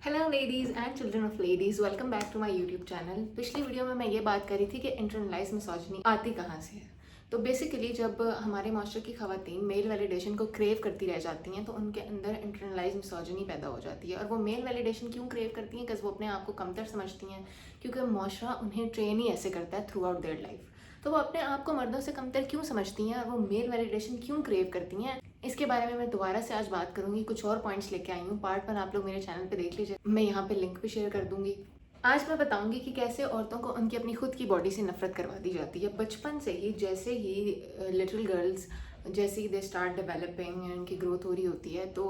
Hello ladies and children of ladies, welcome back to my YouTube channel. पिछली video में मैं ये बात कर रही थी कि इंटरनलाइज मिसोजिनी आती कहाँ से है। तो बेसिकली जब हमारे मास्टर की खवातीन मेल वैलिडेशन को क्रेव करती रह जाती हैं तो उनके अंदर इंटरनलाइज मिसोजिनी पैदा हो जाती है। और वो मेल वैलिडेशन क्यों क्रेव करती हैं? बिकॉज वो अपने आप को कमतर समझती हैं, क्योंकि माशरा उन्हें ट्रेन ही ऐसे करता है थ्रू आउट देयर लाइफ। तो वो अपने आप को मर्दों से कमतर क्यों समझती हैं और वो मेल वैलिडेशन क्यों क्रेव करती हैं, इसके बारे में मैं दोबारा से आज बात करूंगी। कुछ और पॉइंट्स लेके आई हूँ, पार्ट 1 आप लोग मेरे चैनल पे देख लीजिए, मैं यहाँ पे लिंक भी शेयर कर दूंगी। आज मैं बताऊंगी कि कैसे औरतों को उनकी अपनी खुद की बॉडी से नफरत करवा दी जाती है बचपन से ही। जैसे ही लिटिल गर्ल्स जैसे ही दे स्टार्ट डेवलपिंग, उनकी ग्रोथ हो रही होती है, तो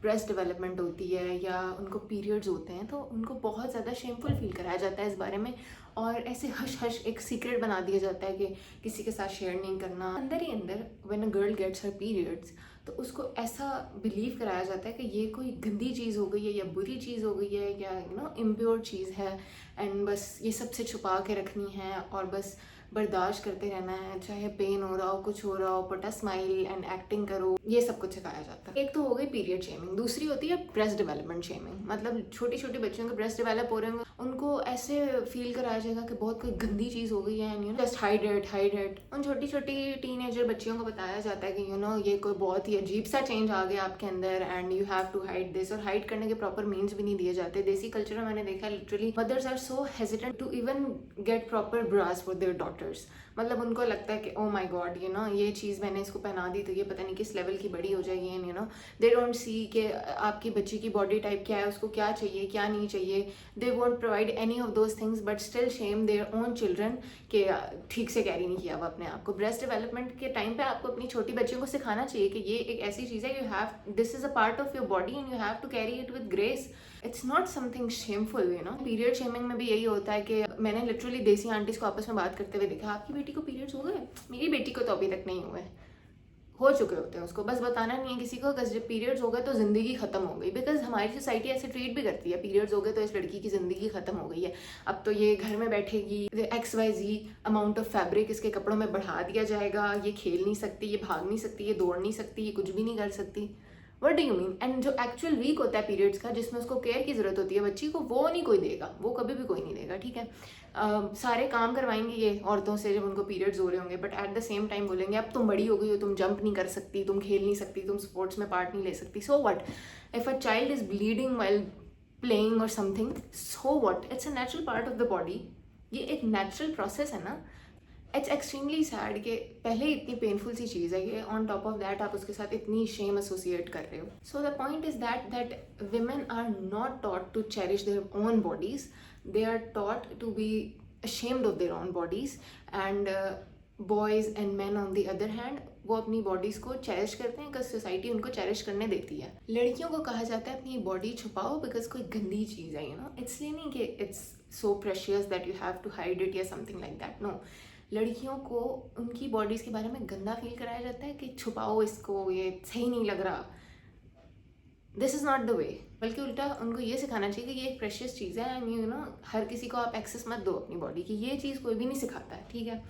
ब्रेस्ट डेवलपमेंट होती है या उनको पीरियड्स होते हैं, तो उनको बहुत ज़्यादा शेमफुल फील कराया जाता है इस बारे में। और ऐसे हश हश एक सीक्रेट बना दिया जाता है कि किसी के साथ शेयर नहीं करना। अंदर ही अंदर when a girl gets her periods, तो उसको ऐसा बिलीव कराया जाता है कि ये कोई गंदी चीज़ हो गई है या बुरी चीज़ हो गई है या इम्प्योर चीज़ है, एंड बस ये सबसे छुपा के रखनी है और बस बर्दाश्त करते रहना है, चाहे पेन हो रहा हो, कुछ हो रहा हो, put a smile and acting करो, ये सब कुछ सिखाया जाता है। एक तो हो गई पीरियड शेमिंग, दूसरी होती है ब्रेस्ट डेवलपमेंट शेमिंग। मतलब छोटी छोटी बच्चियों के ब्रेस्ट डेवलप हो रहे होंगे, उनको ऐसे फील कराया जाएगा कि बहुत कोई गंदी चीज़ हो गई है and just hide it, hide it. उन छोटी छोटी टीनेजर बच्चियों को बताया जाता है कि ये कोई बहुत ही अजीब सा चेंज आ गया आपके अंदर and you have to hide this. और हाइड करने के प्रॉपर मीन्स भी नहीं दिए जाते। देसी कल्चर में मैंने देखा literally mothers are so hesitant to even get proper bras for their daughters. मतलब उनको लगता है कि ओ माई गॉड ये चीज़ मैंने इसको पहना दी तो ये पता नहीं किस लेवल की बड़ी हो जाएगी। एंड दे डोंट सी कि आपकी बच्ची की बॉडी टाइप क्या है, उसको क्या चाहिए क्या नहीं चाहिए। They won't provide any of those things but still shame their own children कि ठीक से कैरी नहीं किया हुआ अपने आप को। ब्रेस्ट डेवलपमेंट के टाइम पे आपको अपनी छोटी बच्चियों को सिखाना चाहिए कि ये एक ऐसी चीज़ है, you have, this is a part of your body and you have to carry it with grace. It's not something shameful. Period shaming में भी यही होता है कि मैंने लिटरली देसी आंटीज को आपस में बात करते हुए देखा, आपकी बेटी को पीरियड्स हो गए? मेरी बेटी को तो अभी तक नहीं हुए। हो चुके होते हैं, उसको बस बताना नहीं है किसी को। अगर जब पीरियड्स हो गए तो ज़िंदगी ख़त्म हो गई। बिकॉज हमारी सोसाइटी ऐसे ट्रीट भी करती है, पीरियड्स हो गए तो इस लड़की की ज़िंदगी ख़त्म हो गई है, अब तो ये घर में बैठेगी, XYZ अमाउंट ऑफ फैब्रिक इसके कपड़ों में बढ़ा दिया जाएगा, ये खेल नहीं सकती, ये भाग नहीं सकती, ये दौड़ नहीं सकती, ये कुछ भी नहीं कर सकती। What do you mean? And जो एक्चुअल वीक होता है पीरियड्स का, जिसमें उसको केयर की ज़रूरत होती है बच्ची को, वो नहीं कोई देगा, वो कभी भी कोई नहीं देगा। ठीक है, सारे काम करवाएंगे ये औरतों से जब उनको पीरियड्स हो रहे होंगे, but at the same time बोलेंगे अब तुम बड़ी हो गई हो, तुम जंप नहीं कर सकती, तुम खेल नहीं सकती, तुम स्पोर्ट्स में पार्ट नहीं ले सकती। So what if a child is bleeding while playing और something, so what, it's a natural part of the body, ये एक नेचुरल प्रोसेस है ना। इट्स एक्सट्रीमली सैड कि पहले इतनी पेनफुल सी चीज़ है कि ऑन टॉप ऑफ दैट आप उसके साथ इतनी शेम एसोसिएट कर रहे हो। So the point is that women are not taught to cherish their own bodies, they are taught to be ashamed of their own bodies, and boys and men on the other hand, वो अपनी bodies को cherish करते हैं because society उनको cherish करने देती है। लड़कियों को कहा जाता है अपनी बॉडी छुपाओ बिकॉज कोई गंदी चीज़ है, इसलिए नहीं कि it's so precious that you have to hide it या समथिंग लाइक दैट। नो, लड़कियों को उनकी बॉडीज के बारे में गंदा फील कराया जाता है कि छुपाओ इसको, ये सही नहीं लग रहा। This is not the way. बल्कि उल्टा उनको ये सिखाना चाहिए कि ये एक प्रेशियस चीज़ है एंड हर किसी को आप एक्सेस मत दो अपनी बॉडी की। ये चीज़ कोई भी नहीं सिखाता है, ठीक है।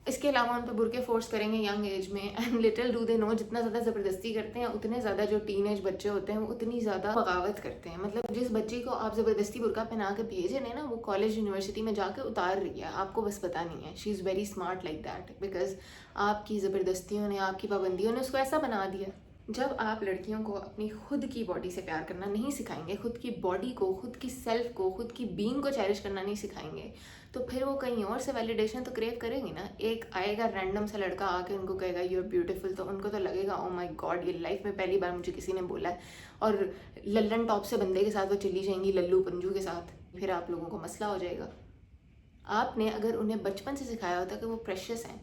इसके अलावा उन पर बुरके फोर्स करेंगे यंग एज में, and little do they know, जितना ज़्यादा ज़बरदस्ती करते हैं उतने ज़्यादा जो टीन एज बच्चे होते हैं वो उतनी ज़्यादा बगावत करते हैं। मतलब जिस बच्ची को आप ज़बरदस्ती बुरका पहना के भेजे ना, वो कॉलेज यूनिवर्सिटी में जाके उतार रही है, आपको बस पता नहीं है। She is very smart like that because आपकी ज़बरदस्तियों ने, आपकी पाबंदियों ने उसको ऐसा बना दिया। जब आप लड़कियों को अपनी खुद की बॉडी से प्यार करना नहीं सिखाएंगे, खुद की बॉडी को, खुद की सेल्फ को, खुद की बीइंग को चेरिश करना नहीं सिखाएंगे, तो फिर वो कहीं और से वैलिडेशन तो क्रेव करेंगी ना। एक आएगा रैंडम सा लड़का आके उनको कहेगा यू आर ब्यूटीफुल, तो उनको तो लगेगा ओ माय गॉड, ये लाइफ में पहली बार मुझे किसी ने बोला है। और लल्लन टॉप से बंदे के साथ वो चली जाएंगी लल्लू पंजू के साथ, फिर आप लोगों को मसला हो जाएगा। आपने अगर उन्हें बचपन से सिखाया होता कि वो प्रेशियस हैं,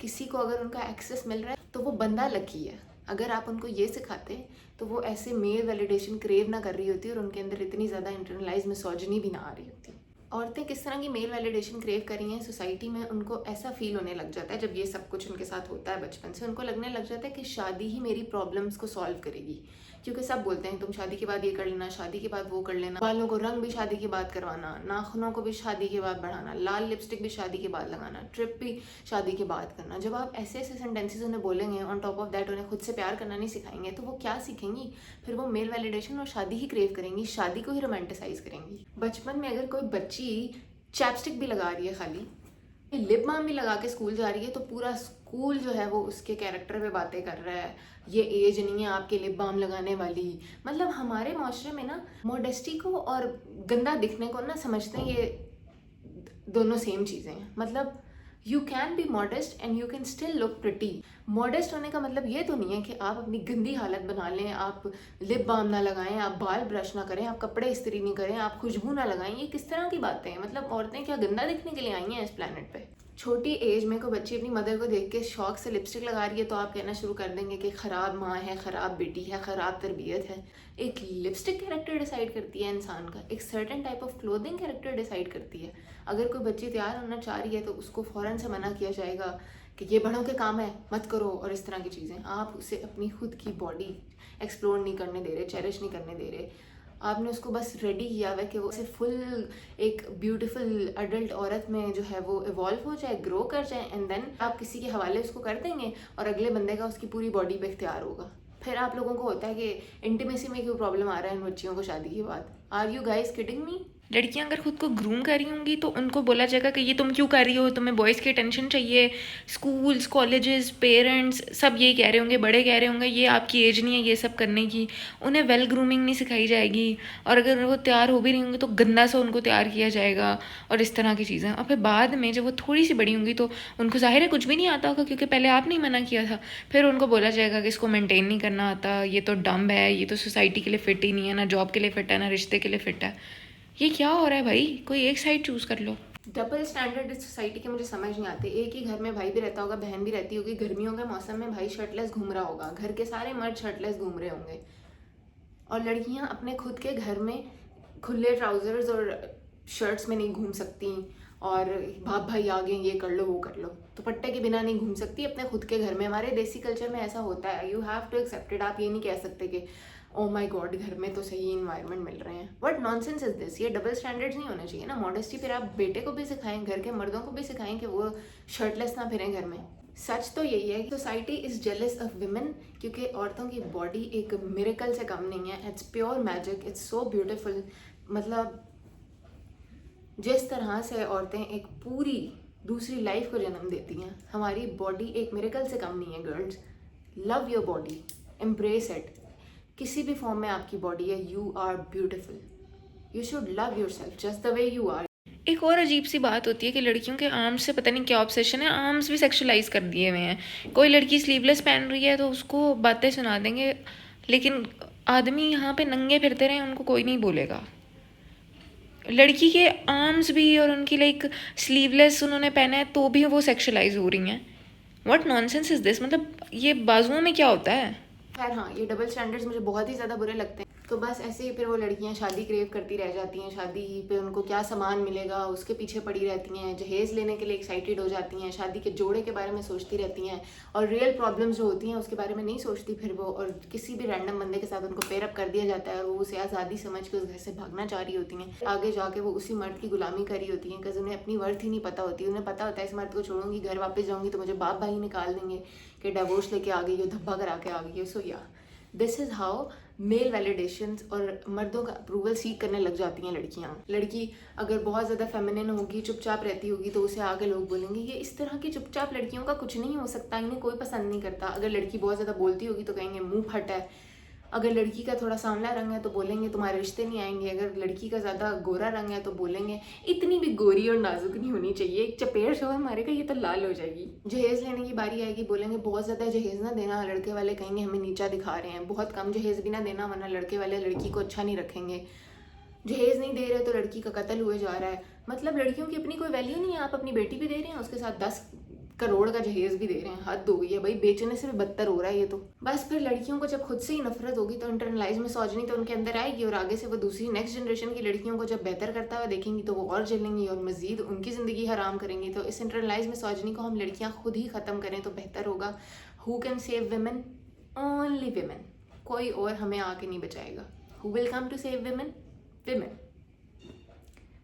किसी को अगर उनका एक्सेस मिल रहा है तो वो बंदा लकी है। अगर आप उनको ये सिखाते तो वो ऐसे मेल वैलिडेशन क्रेव ना कर रही होती और उनके अंदर इतनी ज़्यादा इंटरनलाइज मिसोजिनी भी ना आ रही होती। औरतें किस तरह की मेल वैलिडेशन क्रेव कर रही हैं सोसाइटी में, उनको ऐसा फील होने लग जाता है जब ये सब कुछ उनके साथ होता है बचपन से, उनको लगने लग जाता है कि शादी ही मेरी प्रॉब्लम्स को सॉल्व करेगी, क्योंकि सब बोलते हैं तुम शादी के बाद ये कर लेना, शादी के बाद वो कर लेना, बालों को रंग भी शादी के बाद करवाना, नाखूनों को भी शादी के बाद बढ़ाना, लाल लिपस्टिक भी शादी के बाद लगाना, ट्रिप भी शादी के बाद करना। जब आप ऐसे ऐसे सेंटेंसेस उन्हें बोलेंगे, ऑन टॉप ऑफ दैट उन्हें खुद से प्यार करना नहीं सिखाएंगे, तो वो क्या सीखेंगी? फिर वो मेल वैलिडेशन और शादी ही क्रेव करेंगी, शादी को ही रोमांटिसाइज करेंगी। बचपन में अगर कोई बच्ची चैपस्टिक भी लगा रही है, खाली लिप बाम भी लगा के स्कूल जा रही है, तो पूरा स्कूल जो है वो उसके कैरेक्टर पे बातें कर रहा है, ये एज नहीं है आपके लिप बाम लगाने वाली। मतलब हमारे माशरे में ना मॉडेस्टी को और गंदा दिखने को ना समझते हैं ये दोनों सेम चीज़ें हैं। मतलब you can be modest and you can still look pretty. Modest होने का मतलब ये तो नहीं है कि आप अपनी गंदी हालत बना लें, आप लिप बाम ना लगाएं, आप बाल ब्रश ना करें, आप कपड़े इस्त्री नहीं करें, आप खुशबू ना लगाएं। ये किस तरह की बातें हैं? मतलब औरतें क्या गंदा दिखने के लिए आई हैं इस प्लेनेट पे? छोटी एज में कोई बच्ची अपनी मदर को देख के शौक से लिपस्टिक लगा रही है तो आप कहना शुरू कर देंगे कि ख़राब माँ है, ख़राब बेटी है, ख़राब तरबियत है। एक लिपस्टिक कैरेक्टर डिसाइड करती है इंसान का, एक certain type of clothing character decide करती है। अगर कोई बच्ची तैयार होना चाह रही है तो उसको फ़ौरन से मना किया जाएगा कि ये बड़ों के काम है, मत करो, और इस तरह की चीज़ें। आप उसे अपनी खुद की बॉडी एक्सप्लोर नहीं करने दे रहे, चेरिश नहीं करने दे रहे। आपने उसको बस रेडी किया हुआ है कि वो उसे फुल एक ब्यूटीफुल अडल्ट औरत में जो है वो इवॉल्व हो जाए, ग्रो कर जाए, एंड देन आप किसी के हवाले उसको कर देंगे और अगले बंदे का उसकी पूरी बॉडी पे इख्तियार होगा। फिर आप लोगों को होता है कि इंटीमेसी में क्यों प्रॉब्लम आ रहा है इन बच्चियों को शादी के बाद। Are you guys kidding me? लड़कियां अगर खुद को ग्रूम कर रही होंगी तो उनको बोला जाएगा कि ये तुम क्यों कर रही हो, तुम्हें बॉयज़ की अटेंशन चाहिए। स्कूल्स, कॉलेजेस, पेरेंट्स सब यही कह रहे होंगे, बड़े कह रहे होंगे ये आपकी एज नहीं है ये सब करने की। उन्हें वेल ग्रूमिंग नहीं सिखाई जाएगी, और अगर वो तैयार हो भी रही होंगी तो गंदा सा उनको तैयार किया जाएगा और इस तरह की चीज़ें। और फिर बाद में जब वो थोड़ी सी बड़ी होंगी तो उनको ज़ाहिर है कुछ भी नहीं आता होगा, क्योंकि पहले आपने ही मना किया था। फिर उनको बोला जाएगा कि इसको मेंटेन नहीं करना आता, ये तो डम्ब है, ये तो सोसाइटी के लिए फ़िट ही नहीं है, ना जॉब के लिए फ़िट है, ना रिश्ते के लिए फ़िट है। ये क्या हो रहा है भाई? कोई एक साइड चूज कर लो। डबल स्टैंडर्ड इस सोसाइटी के मुझे समझ नहीं आते। एक ही घर में भाई भी रहता होगा, बहन भी रहती होगी, गर्मियों के मौसम में भाई शर्टलेस घूम रहा होगा, घर के सारे मर्द शर्टलेस घूम रहे होंगे, और लड़कियां अपने खुद के घर में खुले ट्राउजर्स और शर्ट्स में नहीं घूम सकती, और बाप भाई आ गए ये कर लो वो कर लो, दुपट्टे के बिना नहीं घूम सकती अपने खुद के घर में। हमारे देसी कल्चर में ऐसा होता है, you have to accept it. आप ये नहीं कह सकते कि ओ माय गॉड घर में तो सही इन्वायरमेंट मिल रहे हैं। What nonsense is this? ये डबल स्टैंडर्ड्स नहीं होने चाहिए ना। मॉडेस्टी फिर आप बेटे को भी सिखाएं, घर के मर्दों को भी सिखाएं कि वो शर्टलेस ना फिरें घर में। सच तो यही है कि society is jealous of women, क्योंकि औरतों की बॉडी एक मिरेकल से कम नहीं है। It's pure magic, it's so beautiful. मतलब जिस तरह से औरतें एक पूरी दूसरी लाइफ को जन्म देती हैं, हमारी बॉडी एक मिरेकल से कम नहीं है। Girls, love your body, embrace it. किसी भी फॉर्म में आपकी बॉडी है, you are beautiful. You should love yourself just the way you are. एक और अजीब सी बात होती है कि लड़कियों के आर्म्स से पता नहीं क्या ऑब्सेशन है, आर्म्स भी सेक्सुअलाइज कर दिए हुए हैं। कोई लड़की स्लीवलेस पहन रही है तो उसको बातें सुना देंगे, लेकिन आदमी यहाँ पे नंगे फिरते रहे उनको कोई नहीं बोलेगा। लड़की के आर्म्स भी और उनकी लाइक स्लीवलेस उन्होंने पहना है तो भी वो सेक्सुअलाइज हो रही हैं। What nonsense is this? मतलब ये बाजुओं में क्या होता है? खैर हाँ, ये डबल स्टैंडर्ड्स मुझे बहुत ही ज़्यादा बुरे लगते हैं। तो बस ऐसे ही फिर वो लड़कियां शादी क्रेव करती रह जाती हैं, शादी पे उनको क्या सामान मिलेगा उसके पीछे पड़ी रहती हैं, जहेज़ लेने के लिए एक्साइटेड हो जाती हैं, शादी के जोड़े के बारे में सोचती रहती हैं, और रियल प्रॉब्लम्स जो होती हैं उसके बारे में नहीं सोचती फिर वो, और किसी भी रैंडम बंदे के साथ उनको पेयर अप कर दिया जाता है और वो उसे आज़ादी समझ के उस घर से भागना चाह रही होती हैं। आगे जाके वो उसी मर्द की गुलामी कर रही होती हैं, बिकॉज उन्हें अपनी वर्थ ही नहीं पता होती। उन्हें पता होता है इस मर्द को छोड़ूंगी, घर वापस जाऊँगी तो मुझे बाप भाई निकाल देंगे कि डिवोर्स लेके आ गई हो, धब्बा करा के आ गई हो। सो या this is how male validations और मर्दों का अप्रूवल सीख करने लग जाती हैं लड़कियां। लड़की अगर बहुत ज़्यादा फेमिनिन होगी, चुपचाप रहती होगी, तो उसे आगे लोग बोलेंगे ये इस तरह की चुपचाप लड़कियों का कुछ नहीं हो सकता, इन्हें कोई पसंद नहीं करता। अगर लड़की बहुत ज़्यादा बोलती होगी तो कहेंगे मुंह फट है। अगर लड़की का थोड़ा सांवला रंग है तो बोलेंगे तुम्हारे रिश्ते नहीं आएंगे। अगर लड़की का ज़्यादा गोरा रंग है तो बोलेंगे इतनी भी गोरी और नाजुक नहीं होनी चाहिए, एक चपेट शोर मारेगा ये तो लाल हो जाएगी। जहेज़ लेने की बारी आएगी, बोलेंगे बहुत ज़्यादा जहेज़ ना देना, लड़के वाले कहेंगे हमें नीचा दिखा रहे हैं। बहुत कम जहेज़ भी ना देना, वरना लड़के वाले लड़की को अच्छा नहीं रखेंगे। जहेज़ नहीं दे रहे तो लड़की का कत्ल हुए जा रहा है। मतलब लड़कियों की अपनी कोई वैल्यू नहीं है। आप अपनी बेटी भी दे रहे हैं, उसके साथ 10 करोड़ का जहेज भी दे रहे हैं। हद हो गई है भाई, बेचने से भी बदतर हो रहा है ये तो। बस फिर लड़कियों को जब खुद से ही नफरत होगी तो इंटरनलाइज मिसोजिनी तो उनके अंदर आएगी, और आगे से वो दूसरी नेक्स्ट जनरेशन की लड़कियों को जब बेहतर करता हुआ देखेंगी तो वो और जलेंगी और मजीद उनकी ज़िंदगी हराम करेंगी। तो इस इंटरनलाइज मिसोजिनी को हम लड़कियाँ खुद ही ख़त्म करें तो बेहतर होगा। Who can save women? Only women. कोई और हमें आके नहीं बचाएगा. Who will come to save women? Women.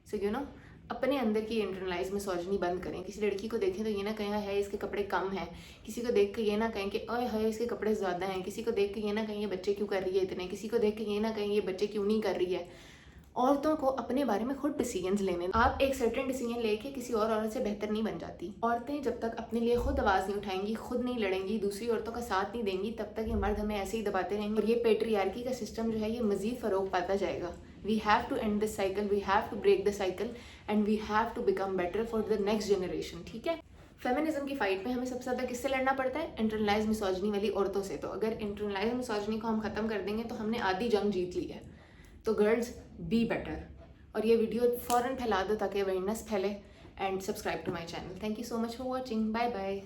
So you know, अपने अंदर की इंटरनलाइज मिसोजिनी बंद करें. किसी लड़की को देखें तो ये ना कहें है इसके कपड़े कम हैं, किसी को देख के ये ना कहें कि ओए है इसके कपड़े ज़्यादा हैं, किसी को देख के ये ना कहें ये बच्चे क्यों कर रही है इतने, किसी को देख के ये ना कहें ये बच्चे क्यों नहीं कर रही है. औरतों को अपने बारे में खुद डिसीजंस लेने. आप एक सर्टेन डिसीजन लेके किसी और औरत से बेहतर नहीं बन जाती. औरतें जब तक अपने लिए खुद आवाज़ नहीं उठाएंगी, खुद नहीं लड़ेंगी, दूसरी औरतों का साथ नहीं देंगी, तब तक ये मर्द हमें ऐसे ही दबाते रहेंगे और ये पेट्रियार्की का सिस्टम जो है ये मज़ीद फ़रोग पाता जाएगा. We have to end this cycle, we have to break the cycle and we have to become better for the next generation. ठीक है. फेमिनिज्म की फाइट में हमें सबसे ज़्यादा किससे लड़ना पड़ता है? इंटरनलाइज मिसोजिनी वाली औरतों से. तो अगर इंटरनलाइज मिसोजिनी को हम ख़त्म कर देंगे तो हमने आधी जंग जीत ली है. तो गर्ल्स बी बेटर. और ये वीडियो फ़ौरन फैला दो ताकि अवेयरनेस फैले. And subscribe to my channel. Thank you so much for watching. Bye bye.